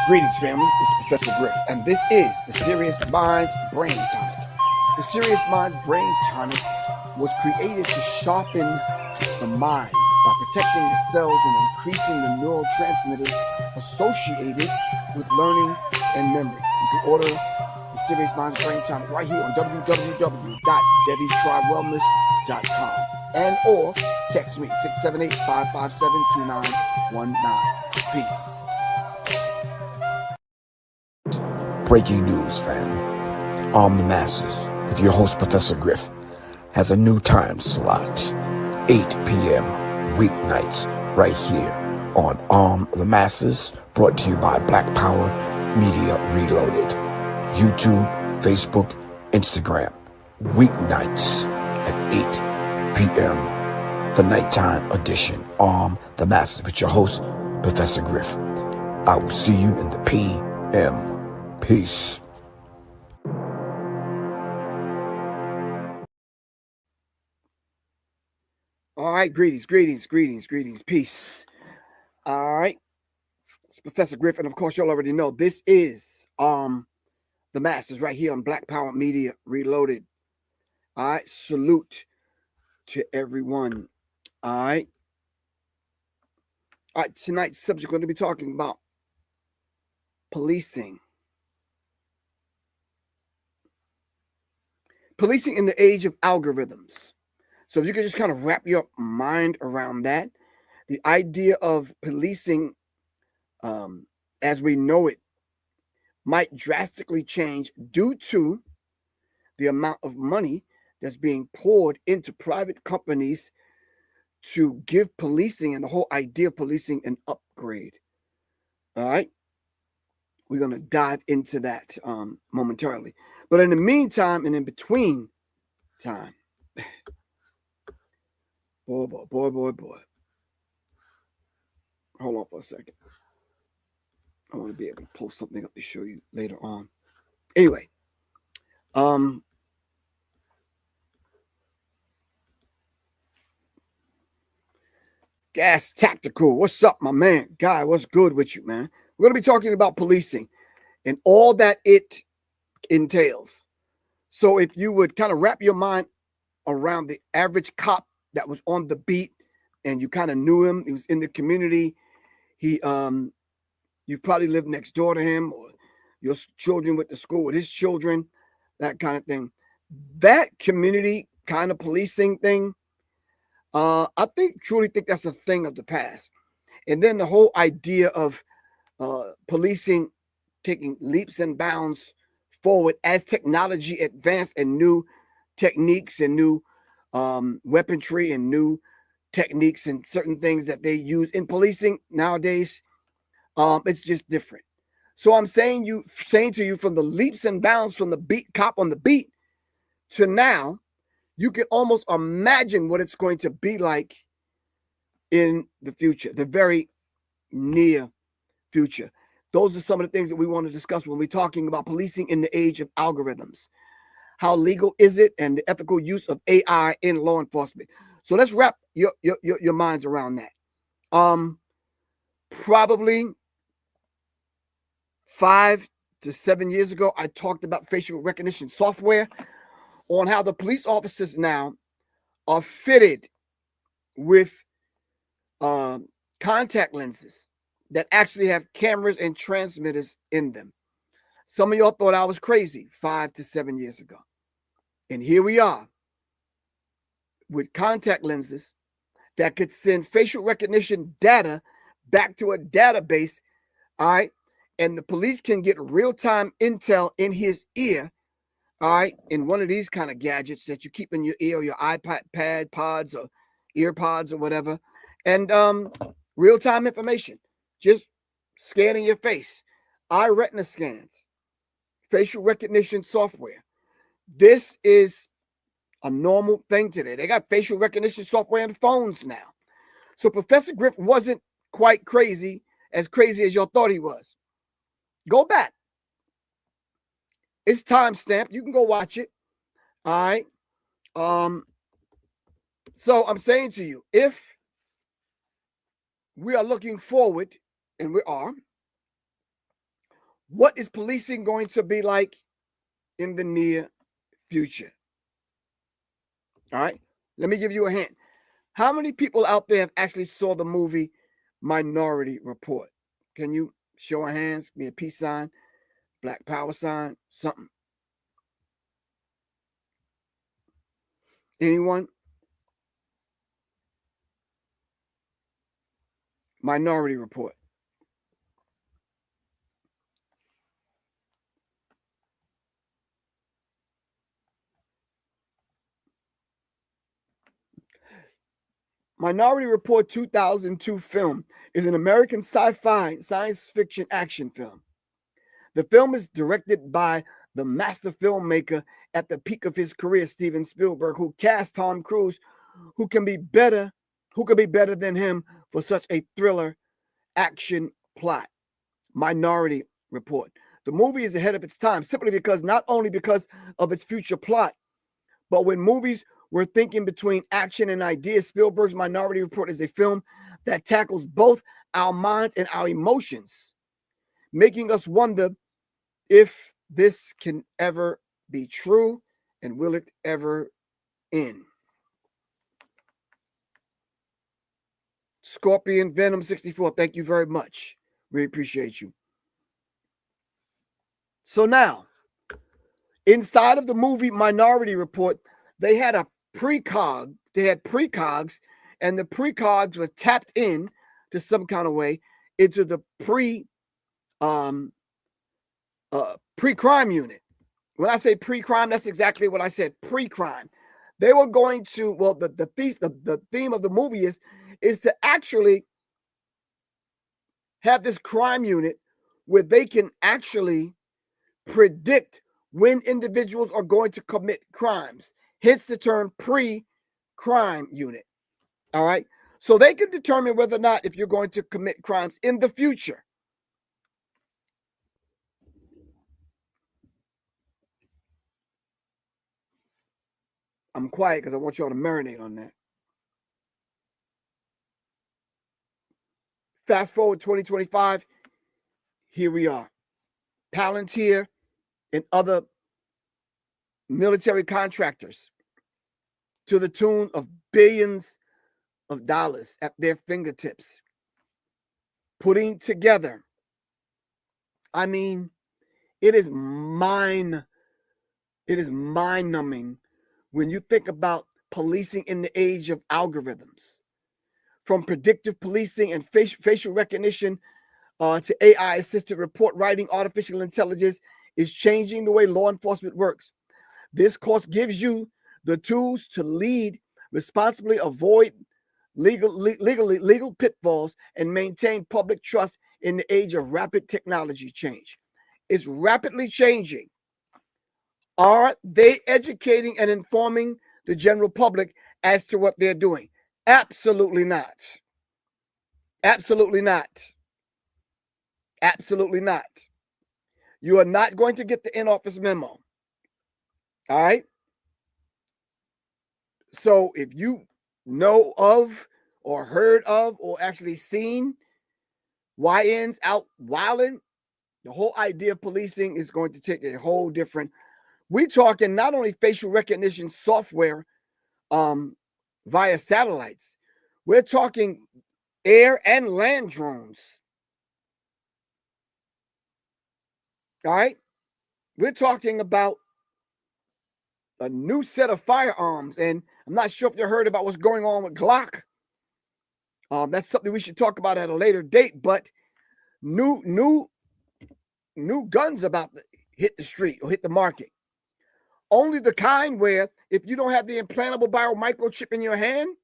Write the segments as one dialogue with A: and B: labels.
A: Greetings, family. This is Professor Griff, and this is the Serious Minds Brain Tonic. The Serious Minds Brain Tonic was created to sharpen the mind by protecting the cells and increasing the neurotransmitters associated with learning and memory. You can order the Serious Minds Brain Tonic right here on www.debbiestribewellness.com and or text me 678-557-2919. Peace. Breaking news, fam. Arm the Masses with your host, Professor Griff, has a new time slot, 8 p.m. weeknights, right here on Arm the Masses, brought to you by Black Power Media Reloaded. YouTube, Facebook, Instagram, weeknights at 8 p.m. The nighttime edition, Arm the Masses with your host, Professor Griff. I will see you in the p.m. Peace. All right, greetings, peace. All right, it's Professor Griff, and of course, y'all already know this is the Masters right here on Black Power Media Reloaded. All right, salute to everyone. All right, tonight's subject we're going to be talking about policing. Policing in the age of algorithms. So if you could just kind of wrap your mind around that, the idea of policing as we know it might drastically change due to the amount of money that's being poured into private companies to give policing and the whole idea of policing an upgrade. All right. We're going to dive into that momentarily. But in the meantime and in between time, boy. Hold on for a second. I want to be able to pull something up to show you later on. Anyway, Gas Tactical, what's up, my man? Guy, what's good with you, man? We're going to be talking about policing and all that it entails. So if you would kind of wrap your mind around the average cop that was on the beat and you kind of knew him, he was in the community, you probably lived next door to him, or your children went to school with his children, that kind of thing. That community kind of policing thing, I truly think that's a thing of the past. And then the whole idea of policing taking leaps and bounds forward as technology advanced and new techniques and new weaponry and new techniques and certain things that they use in policing nowadays, it's just different. So I'm saying to you from the leaps and bounds from the beat cop on the beat to now, you can almost imagine what it's going to be like in the future, the very near future. Those are some of the things that we want to discuss when we're talking about policing in the age of algorithms. How legal is it, and the ethical use of AI in law enforcement? So let's wrap your minds around that. Probably 5 to 7 years ago, I talked about facial recognition software, on how the police officers now are fitted with contact lenses that actually have cameras and transmitters in them. Some of y'all thought I was crazy 5 to 7 years ago. And here we are with contact lenses that could send facial recognition data back to a database, all right? And the police can get real-time intel in his ear, all right, in one of these kind of gadgets that you keep in your ear, or your iPad pods or ear pods or whatever, and real-time information, just scanning your face, eye retina scans, facial recognition software. This is a normal thing today. They got facial recognition software on phones now. So Professor Griff wasn't quite crazy as y'all thought he was. Go back. It's timestamped. You can go watch it. All right. So I'm saying to you, if we are looking forward, and we are, What is policing going to be like in the near future? All right. Let me give you a hint. How many people out there have actually saw the movie Minority Report? Can you show of hands? Give me a peace sign, black power sign, something. Anyone? Minority Report. Minority Report 2002 film is an American sci-fi science fiction action film. The film is directed by the master filmmaker at the peak of his career, Steven Spielberg, who cast Tom Cruise, who could be better than him for such a thriller action plot. Minority Report. The movie is ahead of its time simply because not only because of its future plot, but when movies were thinking between action and ideas, Spielberg's Minority Report is a film that tackles both our minds and our emotions, making us wonder if this can ever be true and will it ever end. Scorpion Venom 64, thank you very much. Really appreciate you. So now, inside of the movie Minority Report, they had a precog. They had precogs, and the precogs were tapped in to some kind of way into the pre-crime unit. When I say pre-crime, that's exactly what I said. Pre-crime. They were going to, well, the theme of the movie is to actually have this crime unit where they can actually predict when individuals are going to commit crimes. Hence the term pre-crime unit. All right. So they can determine whether or not if you're going to commit crimes in the future. I'm quiet because I want y'all to marinate on that. Fast forward 2025. Here we are. Palantir and other military contractors to the tune of billions of dollars at their fingertips, putting together. I mean, it is mind-numbing when you think about policing in the age of algorithms, from predictive policing and facial recognition to AI-assisted report writing. Artificial intelligence is changing the way law enforcement works. This course gives you the tools to lead responsibly, avoid legal pitfalls, and maintain public trust in the age of rapid technology change. It's rapidly changing. Are they educating and informing the general public as to what they're doing? Absolutely not. Absolutely not. Absolutely not. You are not going to get the in-office memo. All right? So if you know of or heard of or actually seen YNs out wilding, the whole idea of policing is going to take a whole different. We're talking not only facial recognition software via satellites, we're talking air and land drones. All right? We're talking about a new set of firearms, and I'm not sure if you heard about what's going on with Glock. That's something we should talk about at a later date, but new guns about to hit the street or hit the market. Only the kind where if you don't have the implantable biomicrochip in your hand,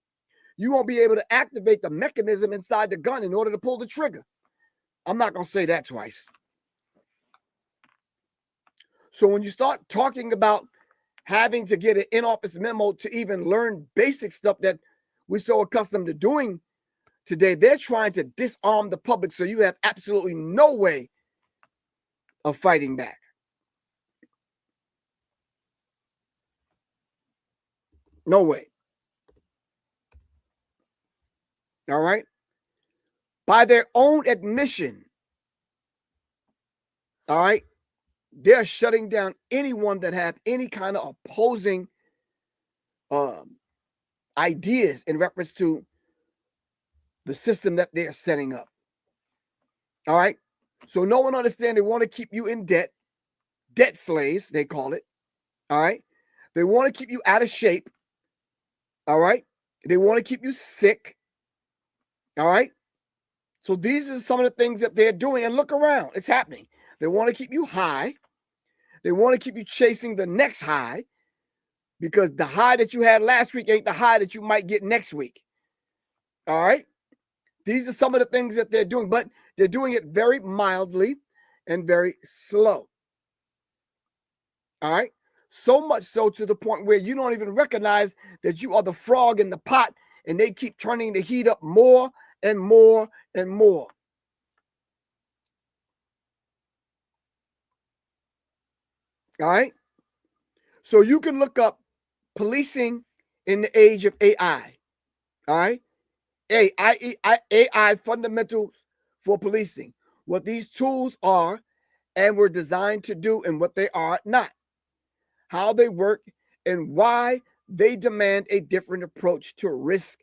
A: you won't be able to activate the mechanism inside the gun in order to pull the trigger. I'm not going to say that twice. So when you start talking about having to get an in-office memo to even learn basic stuff that we're so accustomed to doing today, they're trying to disarm the public so you have absolutely no way of fighting back. No way. All right? By their own admission, All right. They're shutting down anyone that have any kind of opposing ideas in reference to the system that they're setting up. All right. So no one understands. They want to keep you in debt slaves, they call it. All right. They want to keep you out of shape. All right. They want to keep you sick. All right. So these are some of the things that they're doing. And look around. It's happening. They want to keep you high. They want to keep you chasing the next high, because the high that you had last week ain't the high that you might get next week. All right. These are some of the things that they're doing, but they're doing it very mildly and very slow. All right. So much so to the point where you don't even recognize that you are the frog in the pot, and they keep turning the heat up more and more and more. All right. So you can look up policing in the age of AI. All right. AI fundamentals for policing, what these tools are and were designed to do and what they are not, how they work, and why they demand a different approach to risk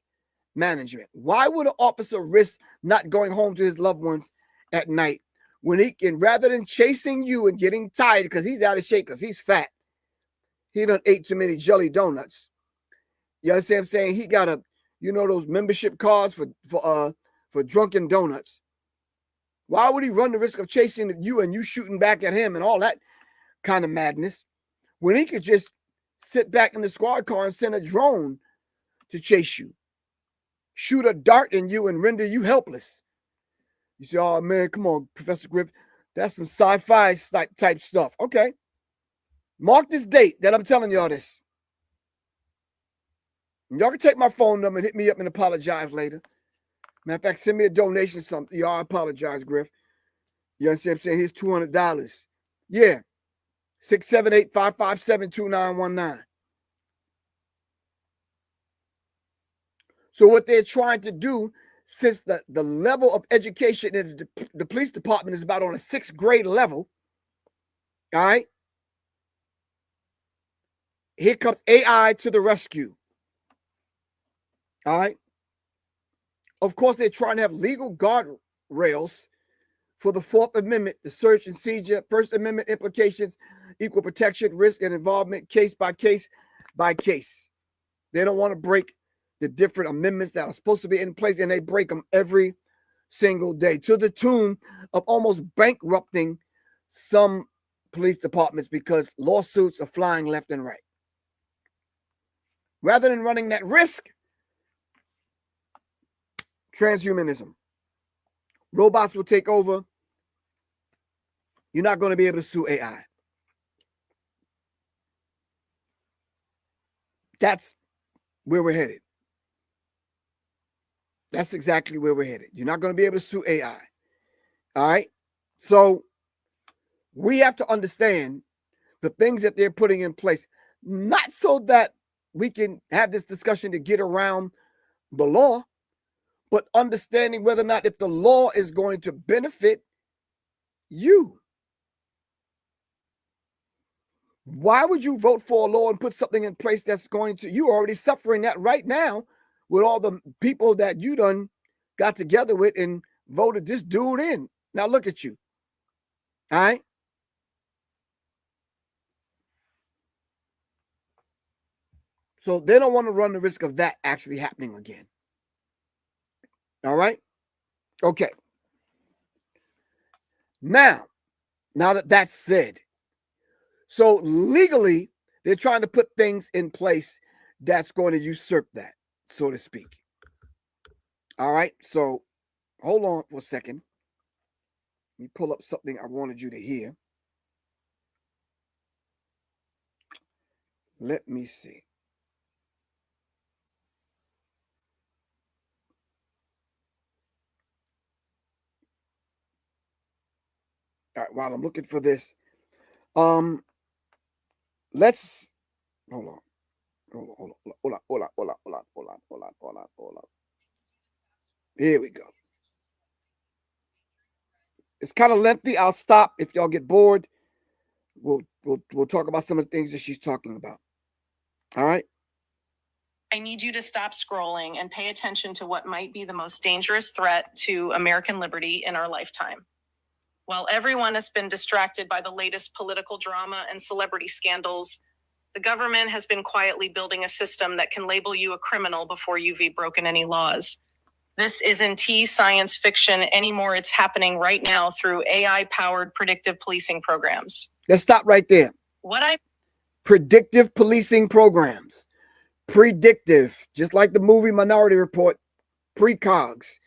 A: management. Why would an officer risk not going home to his loved ones at night when he can, rather than chasing you and getting tired because he's out of shape, because he's fat, he done ate too many jelly donuts. You understand what I'm saying? He got those membership cards for drunken donuts. Why would he run the risk of chasing you and you shooting back at him and all that kind of madness when he could just sit back in the squad car and send a drone to chase you, shoot a dart in you and render you helpless? You say, oh man, come on, Professor Griff, that's some sci-fi type stuff. Okay. Mark this date that I'm telling y'all this. Y'all can take my phone number and hit me up and apologize later. Matter of fact, send me a donation, something. Y'all, apologize, Griff. You understand what I'm saying? Here's $200. Yeah. 678-557-2919. So what they're trying to do, since the level of education in the police department is about on a 6th grade level, all right? Here comes AI to the rescue. All right? Of course, they're trying to have legal guardrails for the 4th Amendment, the search and seizure, First Amendment implications, equal protection, risk, and involvement, case by case by case. They don't want to break the different amendments that are supposed to be in place, and they break them every single day to the tune of almost bankrupting some police departments because lawsuits are flying left and right. Rather than running that risk, transhumanism. Robots will take over. You're not going to be able to sue AI. That's where we're headed. That's exactly where we're headed. You're not going to be able to sue AI. All right? So we have to understand the things that they're putting in place, not so that we can have this discussion to get around the law, but understanding whether or not if the law is going to benefit you. Why would you vote for a law and put something in place that's going to, you're already suffering that right now with all the people that you done got together with and voted this dude in. Now look at you. All right. So they don't want to run the risk of that actually happening again. All right. Okay. Now that that's said, so legally, they're trying to put things in place that's going to usurp that, so to speak. All right. So hold on for a second. Let me pull up something I wanted you to hear. Let me see. All right. While I'm looking for this, let's hold on. Hold on. Here we go. It's kind of lengthy. I'll stop if y'all get bored. We'll talk about some of the things that she's talking about. All right.
B: I need you to stop scrolling and pay attention to what might be the most dangerous threat to American liberty in our lifetime. While everyone has been distracted by the latest political drama and celebrity scandals, the government has been quietly building a system that can label you a criminal before you've broken any laws. This isn't science fiction anymore. It's happening right now through AI-powered predictive policing programs.
A: Let's stop right there. Predictive policing programs. Predictive, just like the movie Minority Report, precogs.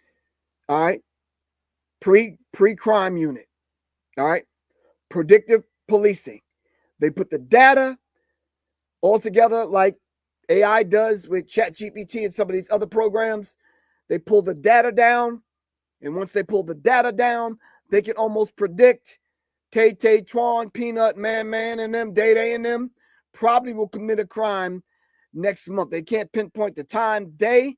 A: All right. Pre-crime unit. All right. Predictive policing. They put the data all together like AI does with ChatGPT and some of these other programs. They pull the data down. And once they pull the data down, they can almost predict Tay, Twan, Peanut, Man, and them, Day, and them probably will commit a crime next month. They can't pinpoint the time, day,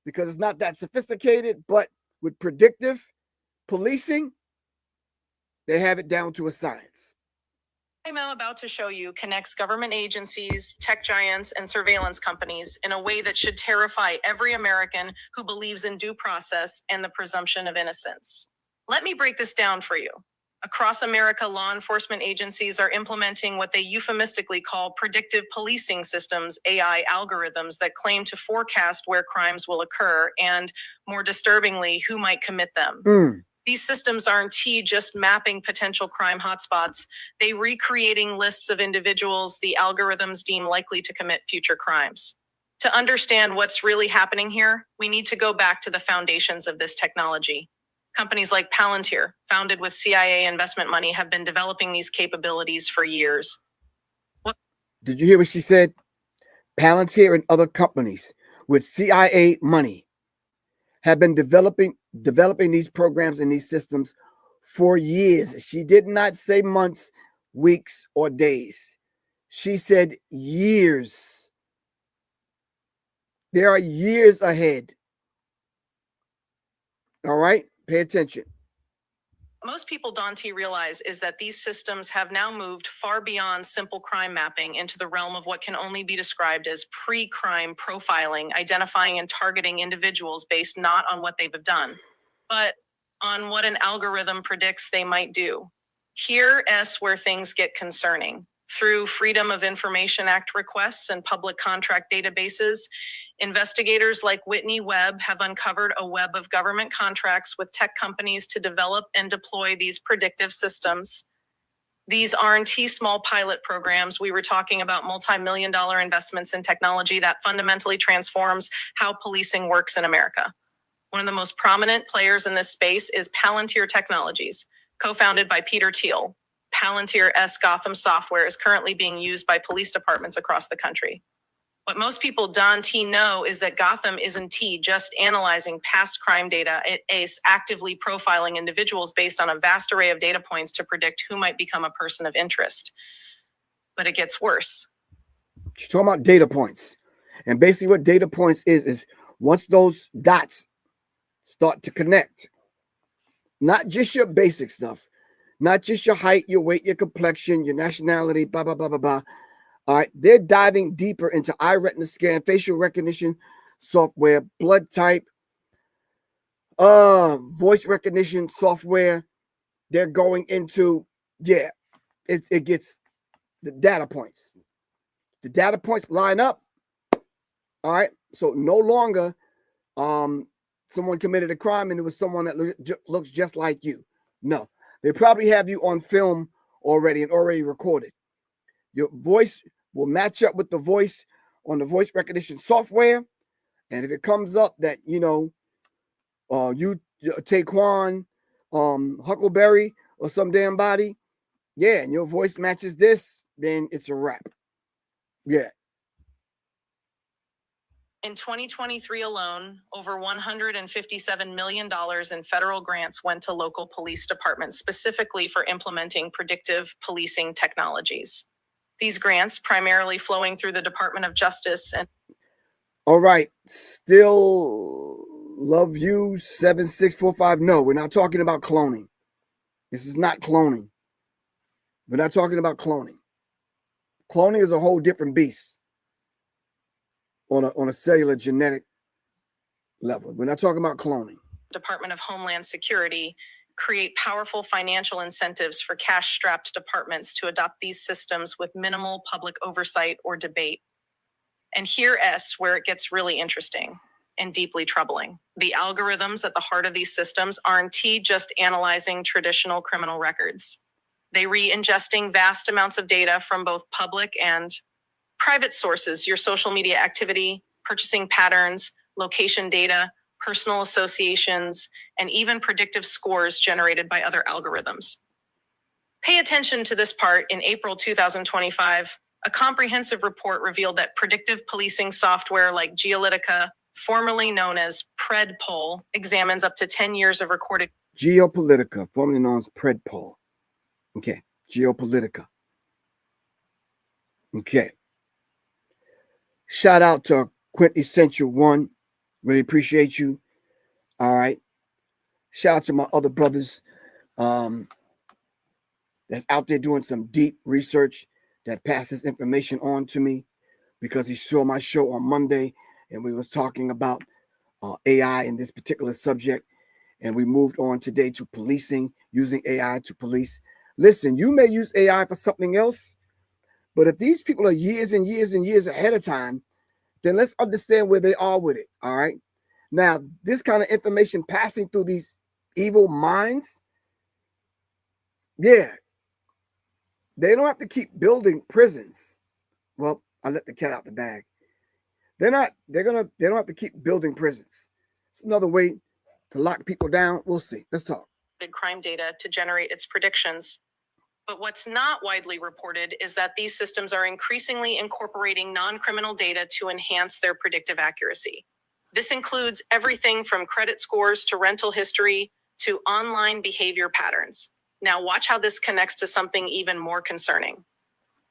A: because it's not that sophisticated. But with predictive policing, they have it down to a science.
B: I'm about to show you connects government agencies, tech giants, and surveillance companies in a way that should terrify every American who believes in due process and the presumption of innocence. Let me break this down for you. Across America, law enforcement agencies are implementing what they euphemistically call predictive policing systems, AI algorithms that claim to forecast where crimes will occur and, more disturbingly, who might commit them. These systems aren't just mapping potential crime hotspots. They recreating lists of individuals the algorithms deem likely to commit future crimes. To understand what's really happening here, we need to go back to the foundations of this technology. Companies like Palantir, founded with CIA investment money, have been developing these capabilities for years.
A: Did you hear what she said? Palantir and other companies with CIA money have been developing these programs and these systems for years. She did not say months, weeks, or days. She said years. There are years ahead. All right? Pay attention.
B: Most people don't realize is that these systems have now moved far beyond simple crime mapping into the realm of what can only be described as pre-crime profiling, identifying and targeting individuals based not on what they've done, but on what an algorithm predicts they might do. Here's where things get concerning. Through Freedom of Information Act requests and public contract databases, investigators like Whitney Webb have uncovered a web of government contracts with tech companies to develop and deploy these predictive systems. These aren't small pilot programs. We were talking about multi-million-dollar investments in technology that fundamentally transforms how policing works in America. One of the most prominent players in this space is Palantir Technologies, co-founded by Peter Thiel. Palantir's Gotham software is currently being used by police departments across the country. What most people don't know is that Gotham isn't just analyzing past crime data. It is actively profiling individuals based on a vast array of data points to predict who might become a person of interest. But it gets worse.
A: She's talking about data points. And basically what data points is once those dots start to connect, not just your basic stuff, not just your height, your weight, your complexion, your nationality, blah, blah, blah, blah, blah. All right, they're diving deeper into eye retina scan, facial recognition software, blood type, voice recognition software. They're going into, it gets the data points. The data points line up. All right, so no longer someone committed a crime and it was someone that looks just like you. No, they probably have you on film already and already recorded. Your voice will match up with the voice on the voice recognition software. And if it comes up that, you Taquan, Huckleberry or some damn body, and your voice matches this, then it's a wrap. Yeah.
B: In 2023 alone, over $157 million in federal grants went to local police departments specifically for implementing predictive policing technologies. These grants primarily flowing through the Department of Justice and.
A: All right. Still love you 7645. No, we're not talking about cloning. This is not cloning. We're not talking about cloning. Cloning is a whole different beast on a cellular genetic level. We're not talking about cloning.
B: Department of Homeland Security create powerful financial incentives for cash-strapped departments to adopt these systems with minimal public oversight or debate. And here's where it gets really interesting and deeply troubling. The algorithms at the heart of these systems aren't just analyzing traditional criminal records. They re-ingesting vast amounts of data from both public and private sources, your social media activity, purchasing patterns, location data, personal associations, and even predictive scores generated by other algorithms. Pay attention to this part. In April 2025, a comprehensive report revealed that predictive policing software like Geopolitica, formerly known as predpoll, examines up to 10 years of recorded
A: Geopolitica, formerly known as predpoll. Okay, Geopolitica. Okay. Shout out to Quintessential One. Really appreciate you. All right. Shout out to my other brothers that's out there doing some deep research that passes information on to me, because he saw my show on Monday and we was talking about AI in this particular subject. And we moved on today to policing, using AI to police. Listen, you may use AI for something else, but if these people are years and years and years ahead of time, then let's understand where they are with it. All right. Now, this kind of information passing through these evil minds, yeah, they don't have to keep building prisons. Well, I let the cat out the bag. They don't have to keep building prisons. It's another way to lock people down. We'll see. Let's talk.
B: Crime data to generate its predictions. But what's not widely reported is that these systems are increasingly incorporating non-criminal data to enhance their predictive accuracy. This includes everything from credit scores to rental history to online behavior patterns. Now watch how this connects to something even more concerning.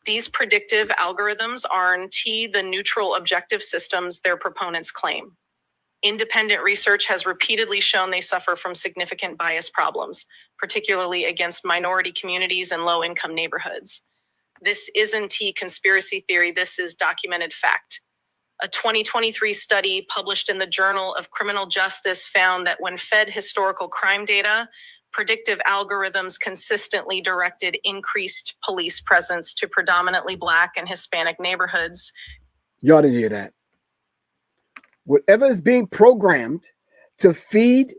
B: These predictive algorithms aren't the neutral objective systems their proponents claim. Independent research has repeatedly shown they suffer from significant bias problems, particularly against minority communities and low-income neighborhoods. This isn't conspiracy theory, this is documented fact. A 2023 study published in the Journal of Criminal Justice found that when fed historical crime data, predictive algorithms consistently directed increased police presence to predominantly Black and Hispanic neighborhoods.
A: Y'all didn't hear that. Whatever is being programmed to feed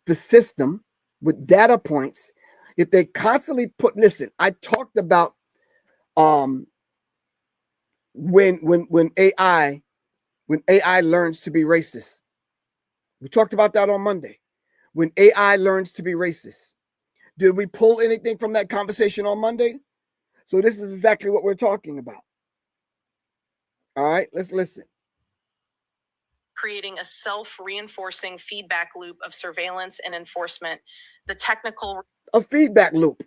A: the system with data points, if they constantly listen, I talked about when AI learns to be racist. We talked about that on Monday. When AI learns to be racist. Did we pull anything from that conversation on Monday? So this is exactly what we're talking about. All right, let's listen.
B: Creating a self-reinforcing feedback loop of surveillance and enforcement. A
A: feedback loop.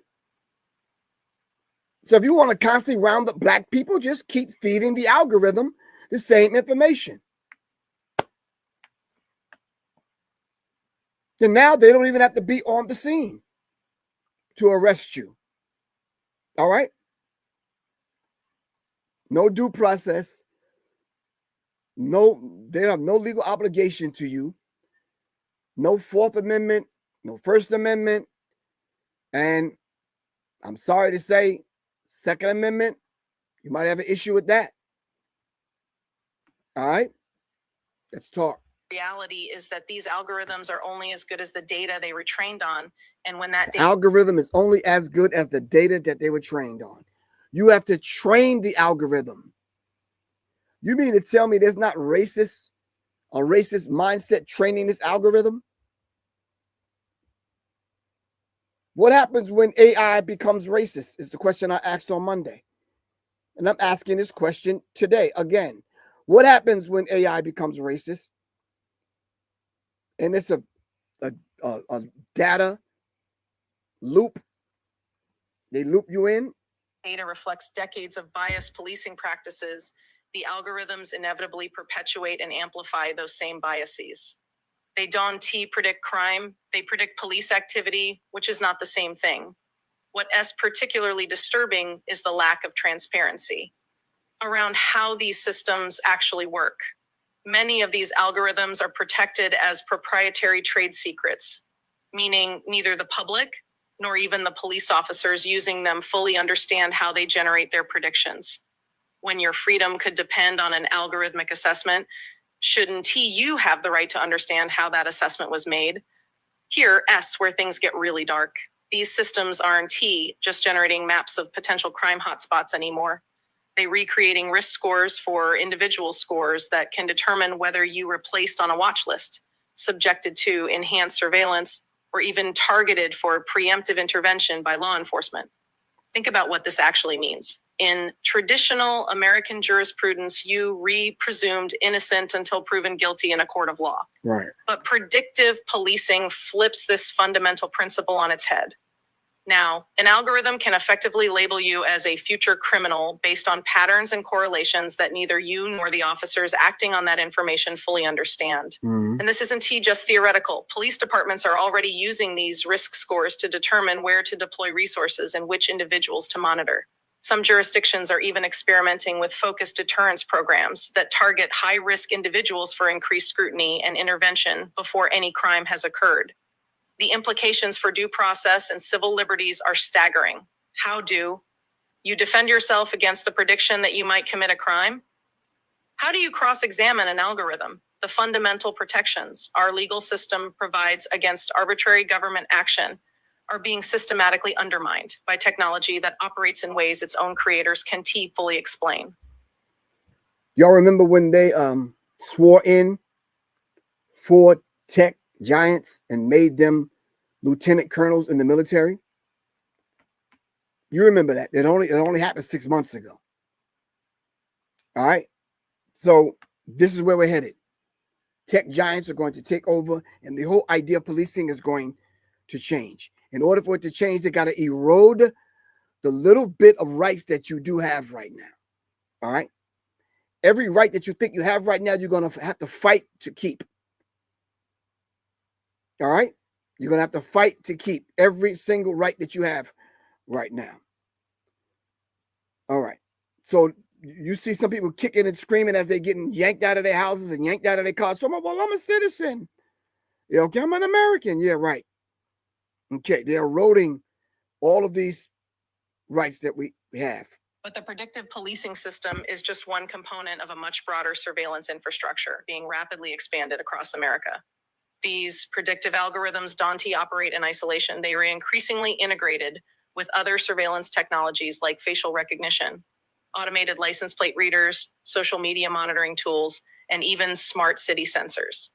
A: So if you want to constantly round up Black people, just keep feeding the algorithm the same information. Then now they don't even have to be on the scene to arrest you. All right? No due process. They have no legal obligation to you. No Fourth Amendment, no First Amendment. And I'm sorry to say, Second Amendment, you might have an issue with that. All right? Let's talk.
B: Reality is that these algorithms are only as good as the data they were trained on. And when that
A: algorithm is only as good as the data that they were trained on. You have to train the algorithm. You mean to tell me there's not a racist mindset training this algorithm? What happens when AI becomes racist is the question I asked on Monday. And I'm asking this question today again. What happens when AI becomes racist? And it's a data loop. They loop you in.
B: Data reflects decades of biased policing practices. The algorithms inevitably perpetuate and amplify those same biases. They don't predict crime. They predict police activity, which is not the same thing. What is particularly disturbing is the lack of transparency around how these systems actually work. Many of these algorithms are protected as proprietary trade secrets, meaning neither the public nor even the police officers using them fully understand how they generate their predictions. When your freedom could depend on an algorithmic assessment, shouldn't you have the right to understand how that assessment was made? Here, where things get really dark. These systems aren't just generating maps of potential crime hotspots anymore. They're recreating risk scores for individual scores that can determine whether you were placed on a watch list, subjected to enhanced surveillance, or even targeted for preemptive intervention by law enforcement. Think about what this actually means. In traditional American jurisprudence, you presumed innocent until proven guilty in a court of law.
A: Right.
B: But predictive policing flips this fundamental principle on its head. Now, an algorithm can effectively label you as a future criminal based on patterns and correlations that neither you nor the officers acting on that information fully understand.
A: Mm-hmm.
B: And this isn't just theoretical. Police departments are already using these risk scores to determine where to deploy resources and which individuals to monitor. Some jurisdictions are even experimenting with focused deterrence programs that target high-risk individuals for increased scrutiny and intervention before any crime has occurred. The implications for due process and civil liberties are staggering. How do you defend yourself against the prediction that you might commit a crime? How do you cross-examine an algorithm? The fundamental protections our legal system provides against arbitrary government action are being systematically undermined by technology that operates in ways its own creators can fully explain.
A: Y'all remember when they swore in 4 tech giants and made them lieutenant colonels in the military? You remember that. It only happened 6 months ago. All right. So this is where we're headed. Tech giants are going to take over, and the whole idea of policing is going to change. In order for it to change, they got to erode the little bit of rights that you do have right now. All right. Every right that you think you have right now, you're going to have to fight to keep. All right. You're going to have to fight to keep every single right that you have right now. All right. So you see some people kicking and screaming as they're getting yanked out of their houses and yanked out of their cars. So, well, I'm a citizen. Yeah, okay, I'm an American. Yeah, right. Okay, they're eroding all of these rights that we have.
B: But the predictive policing system is just one component of a much broader surveillance infrastructure being rapidly expanded across America. These predictive algorithms don't operate in isolation. They are increasingly integrated with other surveillance technologies like facial recognition, automated license plate readers, social media monitoring tools, and even smart city sensors.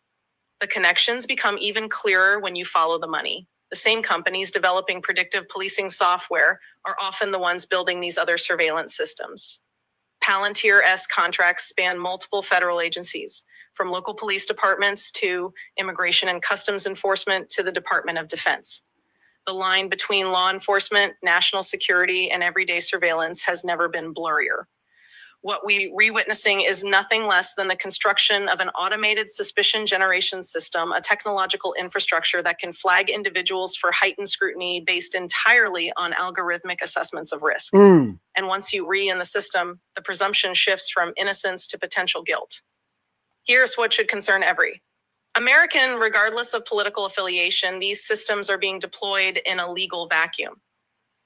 B: The connections become even clearer when you follow the money. The same companies developing predictive policing software are often the ones building these other surveillance systems. Palantir-esque contracts span multiple federal agencies, from local police departments to immigration and customs enforcement to the Department of Defense. The line between law enforcement, national security, and everyday surveillance has never been blurrier. What we're witnessing is nothing less than the construction of an automated suspicion generation system, a technological infrastructure that can flag individuals for heightened scrutiny based entirely on algorithmic assessments of risk. And once you in the system, the presumption shifts from innocence to potential guilt. Here's what should concern every American, regardless of political affiliation. These systems are being deployed in a legal vacuum.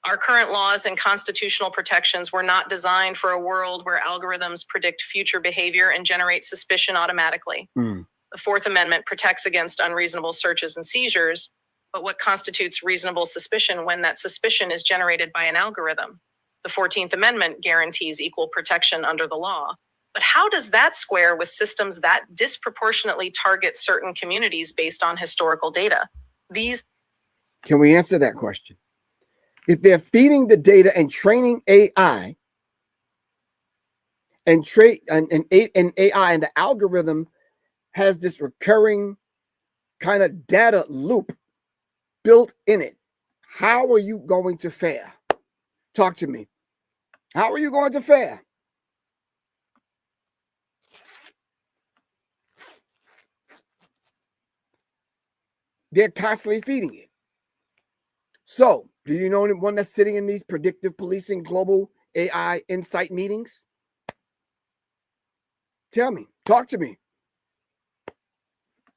B: Our current laws and constitutional protections were not designed for a world where algorithms predict future behavior and generate suspicion automatically. The Fourth Amendment protects against unreasonable searches and seizures, but what constitutes reasonable suspicion when that suspicion is generated by an algorithm? The 14th Amendment guarantees equal protection under the law. But how does that square with systems that disproportionately target certain communities based on historical data?
A: Can we answer that question? If they're feeding the data and training AI and AI and the algorithm has this recurring kind of data loop built in it, how are you going to fare? Talk to me. How are you going to fare? They're constantly feeding it. So, do you know anyone that's sitting in these predictive policing global AI insight meetings? Tell me. Talk to me.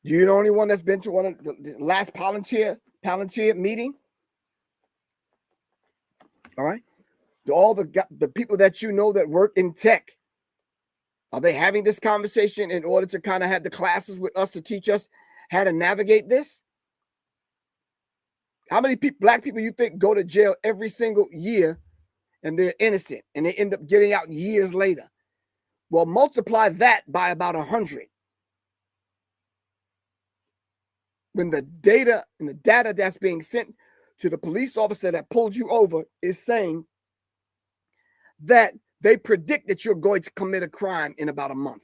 A: Do you know anyone that's been to one of the last Palantir meeting? All right. All the people that you know that work in tech, are they having this conversation in order to kind of have the classes with us to teach us how to navigate this? How many black people you think go to jail every single year and they're innocent and they end up getting out years later? Well, multiply that by about 100. When the data that's being sent to the police officer that pulled you over is saying that they predict that you're going to commit a crime in about a month.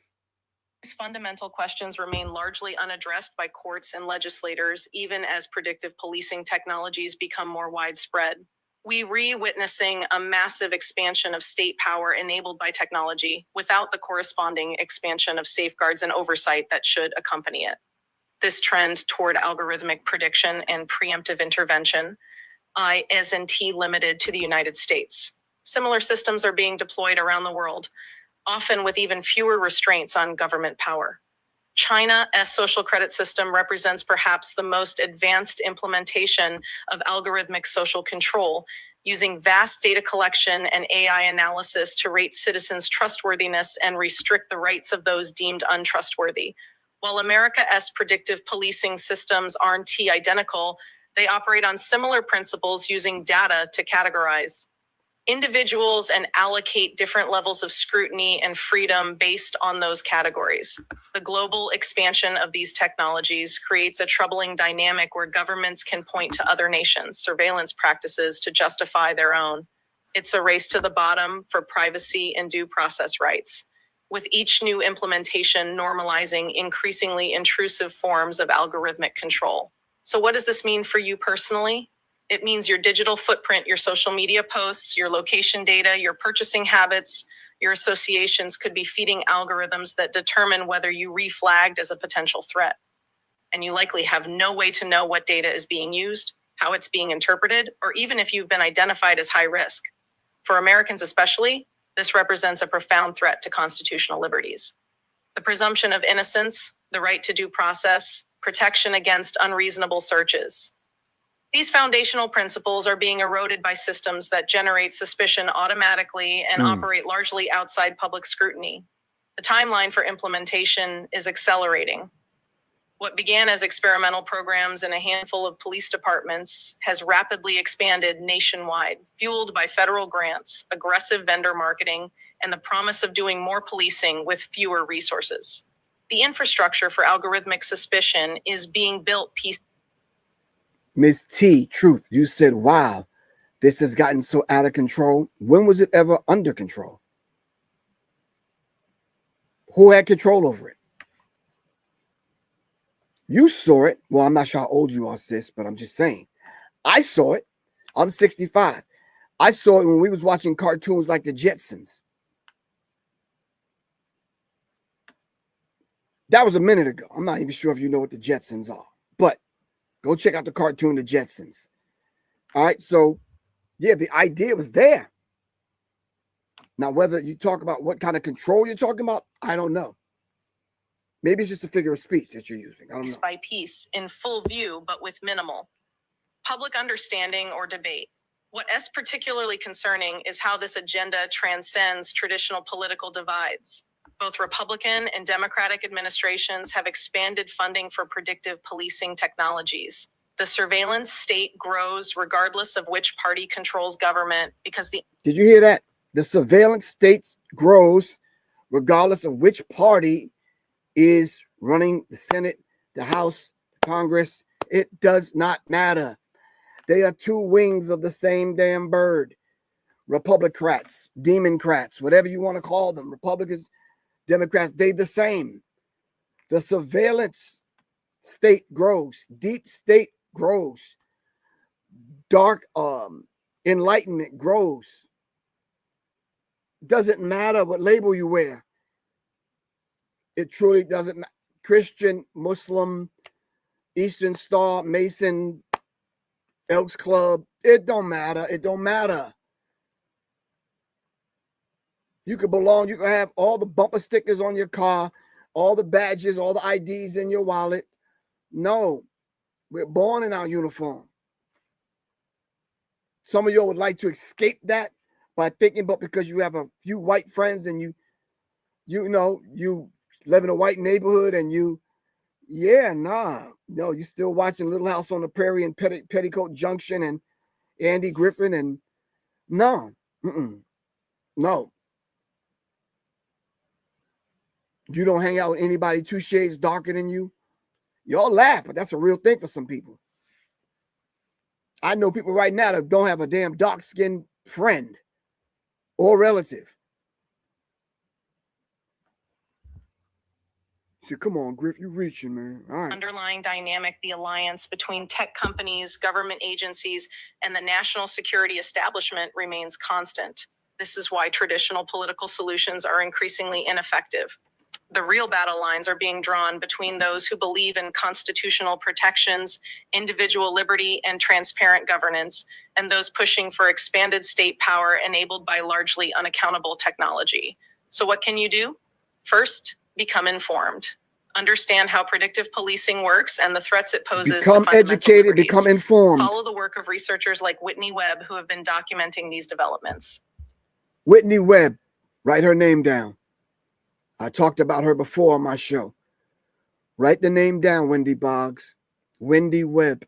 B: These fundamental questions remain largely unaddressed by courts and legislators, even as predictive policing technologies become more widespread. We re-witnessing a massive expansion of state power enabled by technology without the corresponding expansion of safeguards and oversight that should accompany it. This trend toward algorithmic prediction and preemptive intervention isn't limited to the United States. Similar systems are being deployed around the world, often with even fewer restraints on government power. China's social credit system represents perhaps the most advanced implementation of algorithmic social control, using vast data collection and AI analysis to rate citizens' trustworthiness and restrict the rights of those deemed untrustworthy. While America's predictive policing systems aren't identical, they operate on similar principles using data to categorize individuals and allocate different levels of scrutiny and freedom based on those categories. The global expansion of these technologies creates a troubling dynamic where governments can point to other nations' surveillance practices to justify their own. It's a race to the bottom for privacy and due process rights, with each new implementation normalizing increasingly intrusive forms of algorithmic control. So what does this mean for you personally? It means your digital footprint, your social media posts, your location data, your purchasing habits, your associations could be feeding algorithms that determine whether you reflagged as a potential threat. And you likely have no way to know what data is being used, how it's being interpreted, or even if you've been identified as high risk. For Americans especially, this represents a profound threat to constitutional liberties. The presumption of innocence, the right to due process, protection against unreasonable searches. These foundational principles are being eroded by systems that generate suspicion automatically and operate largely outside public scrutiny. The timeline for implementation is accelerating. What began as experimental programs in a handful of police departments has rapidly expanded nationwide, fueled by federal grants, aggressive vendor marketing, and the promise of doing more policing with fewer resources. The infrastructure for algorithmic suspicion is being built piece.
A: Ms. T, truth, you said, wow, this has gotten so out of control. When was it ever under control? Who had control over it? You saw it. Well, I'm not sure how old you are, sis, but I'm just saying. I saw it. I'm 65. I saw it when we was watching cartoons like the Jetsons. That was a minute ago. I'm not even sure if you know what the Jetsons are, but go check out the cartoon, The Jetsons. All right. So, yeah, the idea was there. Now, whether you talk about what kind of control you're talking about, I don't know. Maybe it's just a figure of speech that you're using. I don't know.
B: Piece by piece, in full view, but with minimal public understanding or debate. What's particularly concerning is how this agenda transcends traditional political divides. Both Republican and Democratic administrations have expanded funding for predictive policing technologies. The surveillance state grows regardless of which party controls government because the...
A: Did you hear that? The surveillance state grows regardless of which party is running the Senate, the House, the Congress. It does not matter. They are two wings of the same damn bird. Republicrats, Democrats, whatever you want to call them, Republicans, Democrats, they the same. The surveillance state grows. Deep state grows. Dark enlightenment grows. Doesn't matter what label you wear. It truly doesn't matter. Christian, Muslim, Eastern Star, Mason, Elks Club. It don't matter. It don't matter. You could belong. You could have all the bumper stickers on your car, all the badges, all the IDs in your wallet. No, we're born in our uniform. Some of you would like to escape that by thinking, but because you have a few white friends and you live in a white neighborhood and no, you're still watching Little House on the Prairie and Petticoat Junction and Andy Griffin and no. You don't hang out with anybody 2 shades darker than you. Y'all laugh, but that's a real thing for some people. I know people right now that don't have a damn dark-skinned friend or relative. So come on, Griff, you're reaching, man. All right.
B: Underlying dynamic, the alliance between tech companies, government agencies, and the national security establishment remains constant. This is why traditional political solutions are increasingly ineffective. The real battle lines are being drawn between those who believe in constitutional protections, individual liberty, and transparent governance, and those pushing for expanded state power enabled by largely unaccountable technology. So what can you do? First, become informed. Understand how predictive policing works and the threats it poses to fundamental
A: educated,
B: liberties.
A: become informed.
B: Follow the work of researchers like Whitney Webb, who have been documenting these developments.
A: Whitney Webb, write her name down. I talked about her before on my show. Write the name down, Wendy Boggs. Wendy Webb.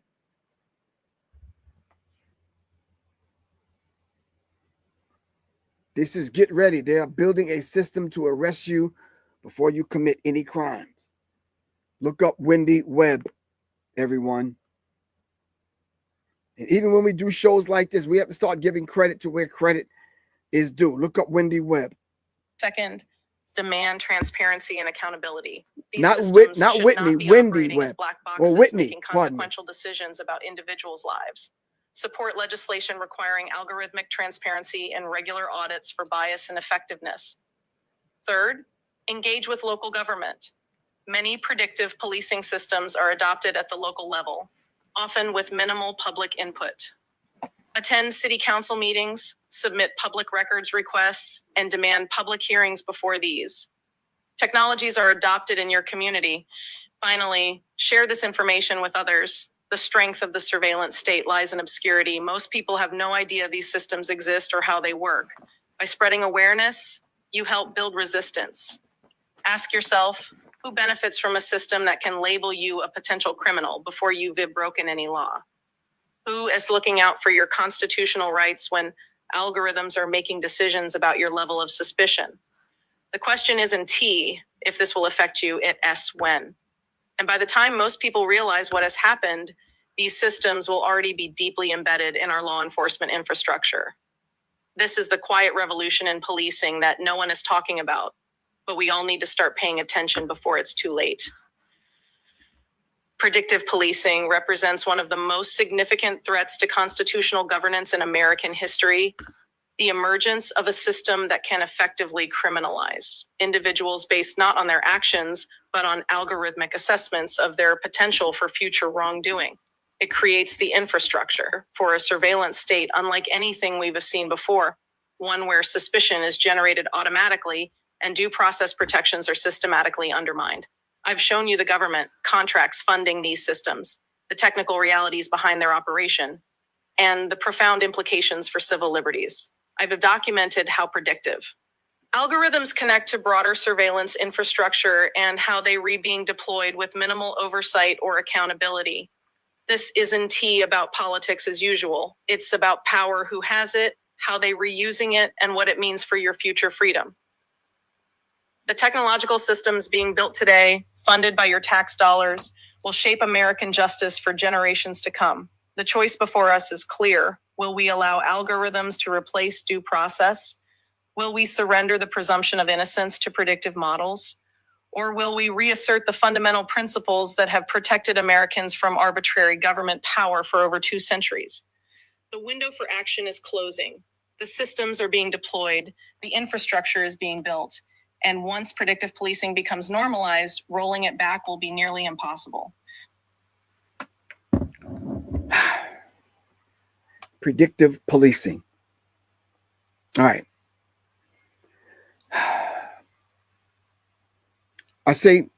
A: This is get ready. They are building a system to arrest you before you commit any crimes. Look up Wendy Webb, everyone. And even when we do shows like this, we have to start giving credit to where credit is due. Look up Wendy Webb.
B: Second, demand transparency and accountability. These
A: Not
B: systems
A: Whitney,
B: should not be
A: Wendy
B: operating as
A: Webb.
B: black boxes,
A: Or Whitney,
B: making
A: pardon me.
B: consequential decisions about individuals' lives. Support legislation requiring algorithmic transparency and regular audits for bias and effectiveness. Third, engage with local government. Many predictive policing systems are adopted at the local level, often with minimal public input. Attend city council meetings, submit public records requests, and demand public hearings before these. Technologies are adopted in your community. Finally, share this information with others. The strength of the surveillance state lies in obscurity. Most people have no idea these systems exist or how they work. By spreading awareness, you help build resistance. Ask yourself, who benefits from a system that can label you a potential criminal before you've broken any law? Who is looking out for your constitutional rights when algorithms are making decisions about your level of suspicion? The question isn't T, if this will affect you, it's S, when. And by the time most people realize what has happened, these systems will already be deeply embedded in our law enforcement infrastructure. This is the quiet revolution in policing that no one is talking about, but we all need to start paying attention before it's too late. Predictive policing represents one of the most significant threats to constitutional governance in American history. The emergence of a system that can effectively criminalize individuals based not on their actions, but on algorithmic assessments of their potential for future wrongdoing. It creates the infrastructure for a surveillance state unlike anything we've seen before, one where suspicion is generated automatically and due process protections are systematically undermined. I've shown you the government, contracts funding these systems, the technical realities behind their operation, and the profound implications for civil liberties. I've documented how predictive. Algorithms connect to broader surveillance infrastructure and how they being deployed with minimal oversight or accountability. This isn't about politics as usual. It's about power, who has it, how they reusing it, and what it means for your future freedom. The technological systems being built today, funded by your tax dollars, will shape American justice for generations to come. The choice before us is clear. Will we allow algorithms to replace due process? Will we surrender the presumption of innocence to predictive models? Or will we reassert the fundamental principles that have protected Americans from arbitrary government power for over 2 centuries? The window for action is closing. The systems are being deployed. The infrastructure is being built. And once predictive policing becomes normalized, rolling it back will be nearly impossible.
A: predictive policing. All right. I say,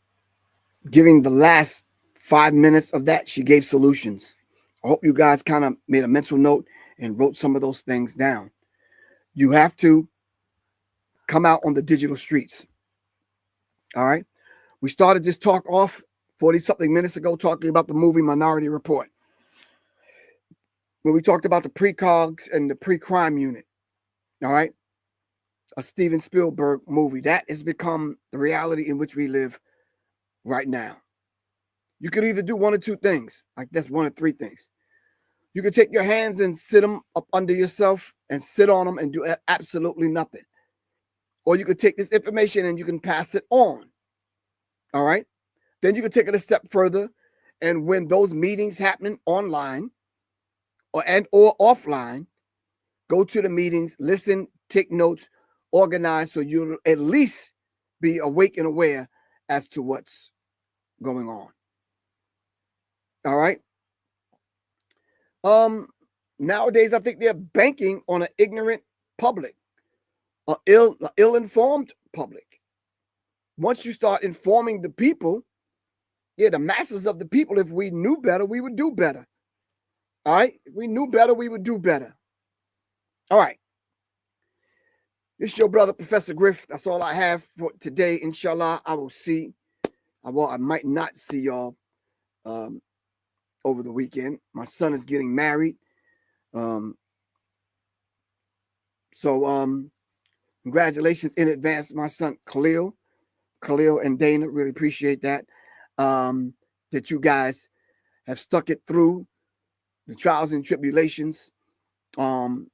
A: giving the last 5 minutes of that, she gave solutions. I hope you guys kind of made a mental note and wrote some of those things down. You have to come out on the digital streets. All right. We started this talk off 40-something minutes ago talking about the movie Minority Report, when we talked about the precogs and the pre-crime unit. All right. A Steven Spielberg movie. That has become the reality in which we live right now. You could either do one or two things. Like, that's one of three things. You could take your hands and sit them up under yourself and sit on them and do absolutely nothing. Or you could take this information and you can pass it on. All right. Then you can take it a step further. And when those meetings happen online or offline, go to the meetings, listen, take notes, organize, so you'll at least be awake and aware as to what's going on. All right. Nowadays, I think they're banking on an ignorant public, an ill-informed public. Once you start informing the people, the masses of the people, if we knew better, we would do better. All right. If we knew better, we would do better. All right. This is your brother, Professor Griff. That's all I have for today. Inshallah, I will see. I might not see y'all over the weekend. My son is getting married. So congratulations in advance, my son Khalil and Dana. Really appreciate that. That you guys have stuck it through the trials and tribulations to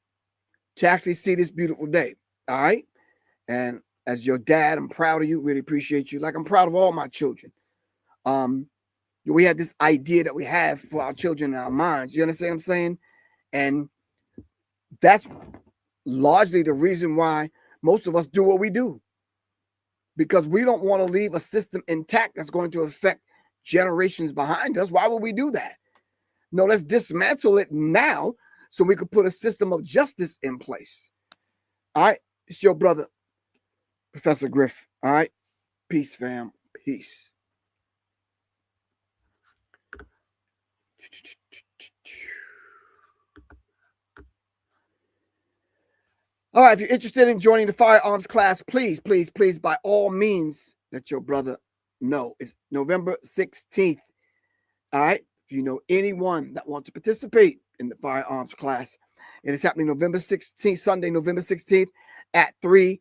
A: actually see this beautiful day. All right. And as your dad, I'm proud of you. Really appreciate you. Like, I'm proud of all my children. We had this idea that we have for our children in our minds. You understand what I'm saying? And that's largely the reason why most of us do what we do. Because we don't want to leave a system intact that's going to affect generations behind us. Why would we do that? No, let's dismantle it now so we could put a system of justice in place. All right. It's your brother, Professor Griff. All right. Peace, fam. Peace. All right. If you're interested in joining the firearms class, please, by all means, let your brother know. It's November 16th. All right. If you know anyone that wants to participate in the firearms class, it is happening November 16th, Sunday, November 16th at 3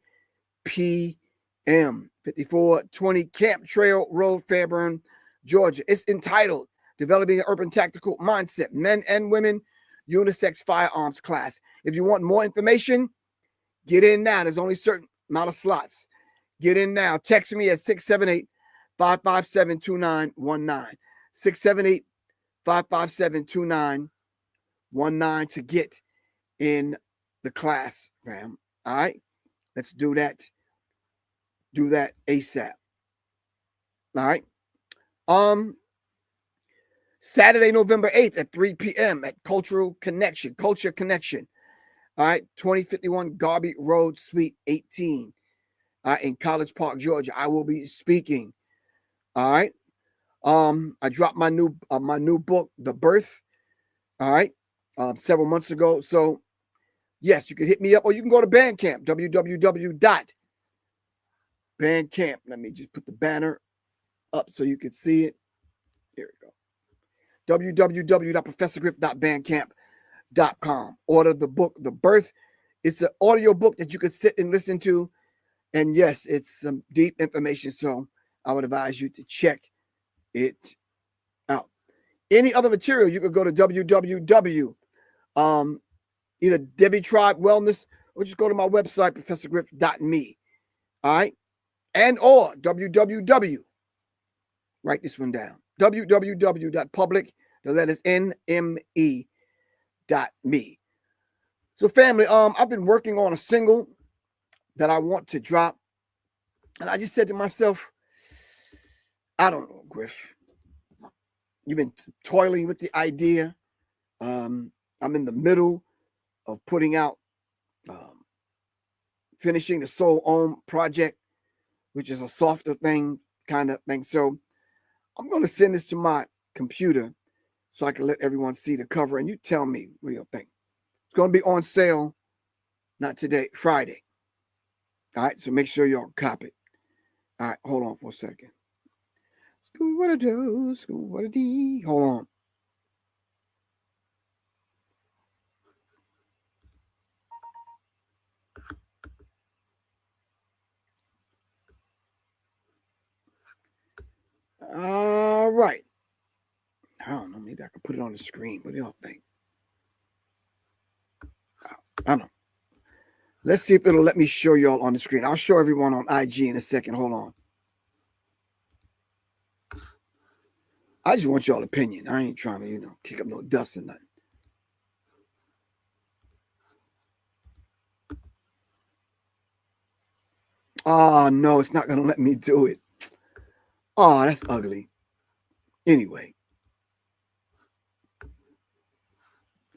A: p.m. 5420 Camp Trail Road, Fairburn, Georgia. It's entitled Developing an Urban Tactical Mindset, Men and Women Unisex Firearms Class. If you want more information, get in now. There's only a certain amount of slots. Get in now. Text me at 678-557-2919. 678-557-2919 to get in the class, fam. All right. Let's do that. Do that ASAP. All right. Saturday, November 8th at 3 p.m. at Culture Connection. All right. 2051 Garby Road, Suite 18. In College Park, Georgia. I will be speaking. All right. I dropped my new book, The Birth. All right. Several months ago. So yes, you can hit me up, or you can go to Bandcamp, www.bandcamp. Let me just put the banner up so you can see it. Here we go. www.professorgriff.bandcamp.com. Order the book, The Birth. It's an audio book that you can sit and listen to. And yes, it's some deep information. So I would advise you to check it out. Any other material, you could go to www. Either Debbie Tribe Wellness, or just go to my website, professorgriff.me. All right. And or www. Write this one down. www.public, the letters NME.me. So family, I've been working on a single that I want to drop. And I just said to myself, I don't know, Griff. You've been toiling with the idea. I'm in the middle of putting out, finishing the Soul Ohm project, which is a softer thing, kind of thing. So I'm going to send this to my computer so I can let everyone see the cover. And you tell me what you think. It's going to be on sale, not today, Friday. All right, so make sure y'all copy it. All right, hold on for a second. School what a do, school what a dee. Hold on. All right. I don't know. Maybe I can put it on the screen. What do y'all think? I don't know. Let's see if it'll let me show y'all on the screen. I'll show everyone on IG in a second. Hold on. I just want y'all opinion. I ain't trying to, kick up no dust or nothing. Oh, no, it's not going to let me do it. Oh, that's ugly. Anyway.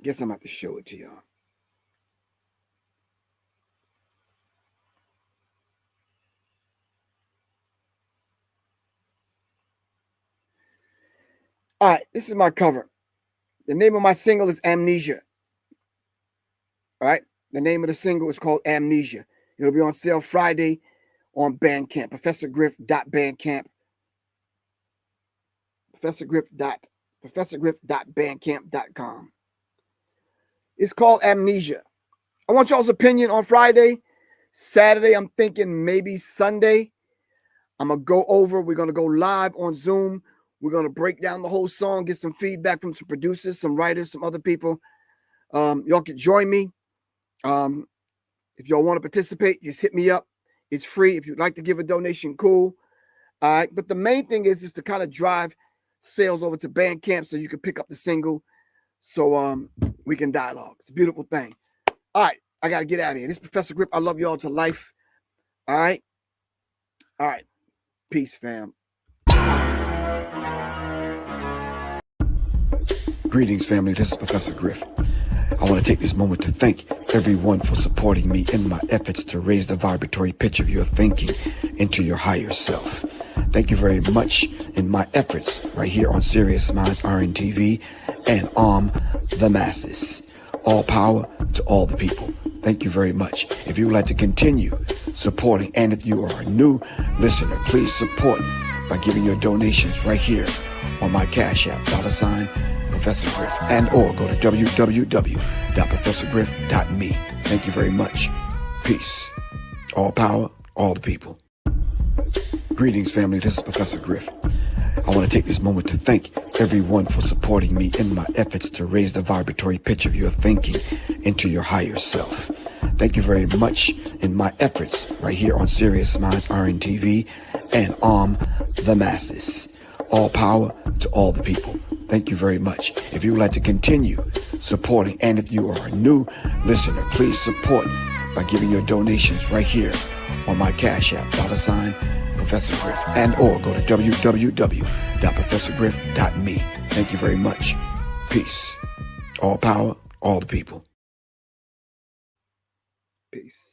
A: Guess I'm going to have to show it to y'all. All right, this is my cover. The name of my single is Amnesia. All right, the name of the single is called Amnesia. It'll be on sale Friday on Bandcamp. ProfessorGriff.bandcamp. ProfessorGriff.bandcamp.com. It's called Amnesia. I want y'all's opinion on Friday. Saturday, I'm thinking maybe Sunday. I'm going to go over. We're going to go live on Zoom. We're going to break down the whole song, get some feedback from some producers, some writers, some other people. Y'all can join me. If y'all want to participate, just hit me up. It's free. If you'd like to give a donation, cool. All right. But the main thing is just to kind of drive sales over to Bandcamp so you can pick up the single so we can dialogue. It's a beautiful thing. All right. I got to get out of here. This is Professor Griff. I love y'all to life. All right. All right. Peace, fam. Greetings, family. This is Professor Griff. I want to take this moment to thank everyone for supporting me in my efforts to raise the vibratory pitch of your thinking into your higher self. Thank you very much in my efforts right here on Serious Minds RNTV and The Masses. All power to all the people. Thank you very much. If you would like to continue supporting, and if you are a new listener, please support by giving your donations right here on my Cash App, $ Professor Griff, and or go to www.professorgriff.me. Thank you very much. Peace. All power, all the people. Greetings, family. This is Professor Griff. I want to take this moment to thank everyone for supporting me in my efforts to raise the vibratory pitch of your thinking into your higher self. Thank you very much in my efforts right here on Serious Minds RNTV and The Masses. All power to all the people. Thank you very much. If you would like to continue supporting, and if you are a new listener, please support by giving your donations right here on my Cash App, $ Professor Griff, and or go to www.professorgriff.me. Thank you very much. Peace. All power, all the people. Peace.